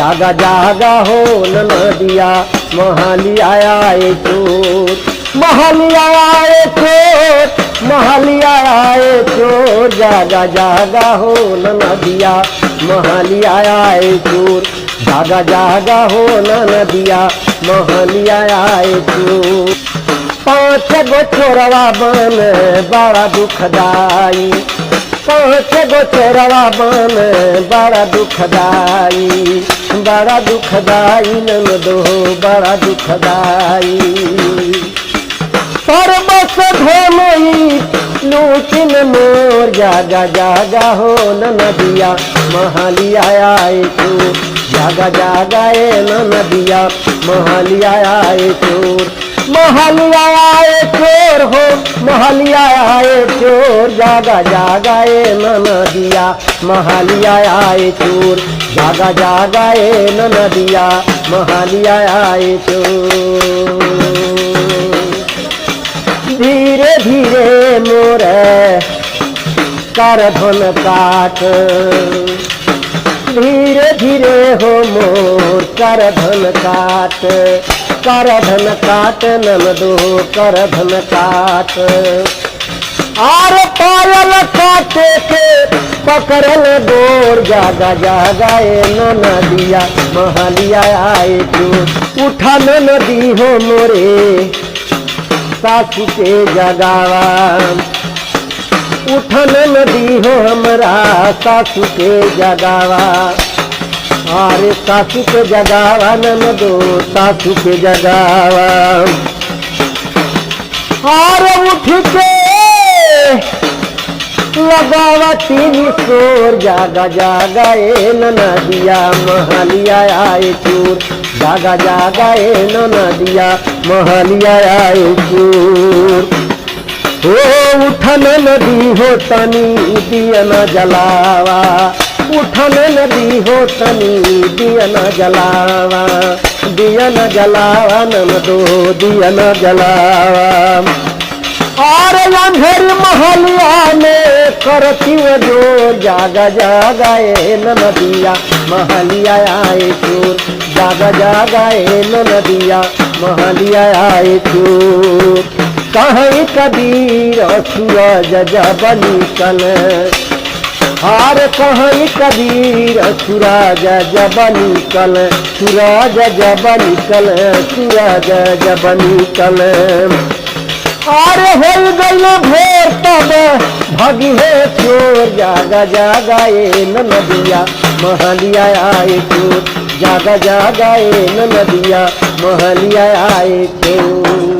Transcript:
जागा जागा हो नदिया महलिया आए चोर, महलिया आए चोर, महलिया आए चोर, जागा जागा हो नदिया महलिया आए चोर, जागा जागा हो नदिया महलिया आए चोर। 5 गो चोरवा बन बड़ा दुखदाई, 5 गो चोरवा बन बड़ा दुखदाई, बड़ा दुखदाई ननदो बड़ा दुखदाई। सर्वस धोमई लूटिन मोर, जागा जागा हो नदिया महलिया आए चोर, जागा जागा ए नदिया महलिया आए चोर, महलिया आए चोर हो महलिया आए चोर, जागा जागा ए नदिया महलिया आए चोर, जागा जागा ए नदिया महलिया आए चोर। धीरे धीरे मोर कर धन काट, धीरे धीरे हो मोर कर धन काट, कर धन काट ननदो कर धन काट। आर पायल काटे के पकड़ल गोर, जागा जागा ए नदिया महलिया आए चोर, उठा नदी हो मोरे सासू के जगावा, उठन नदी हो हमरा सासू के जगावा, अरे सासू के जगावा ननदो सासू के जगावा। अरे उठ के लगावा 3 सोर, जागा जागा ए नदिया महलिया आए चोर, जागा जागा ए नदिया महलिया आए चोर। ओ उठन नदी हो तनी दिया न जलावा, उठन नदी हो तनी दिया न जलावा, दिया न जलावा ननदो दिया न जलावा। और अंधेर महलिया में करती जोर, जागा जागा ए नदिया महलिया आए चोर, जागा जागा ए नदिया महलिया आए चोर। कहीं कबीर सूरज जब निकल, हार कहीं कबीर सूरज जब निकल, सूरज जब निकल, सूरज जब निकल। अरे हो गई भोर तब भगी है चोर, जागा जागा ए नदिया महलिया आए चोर, जागा जागा ए नदिया महलिया आए चोर।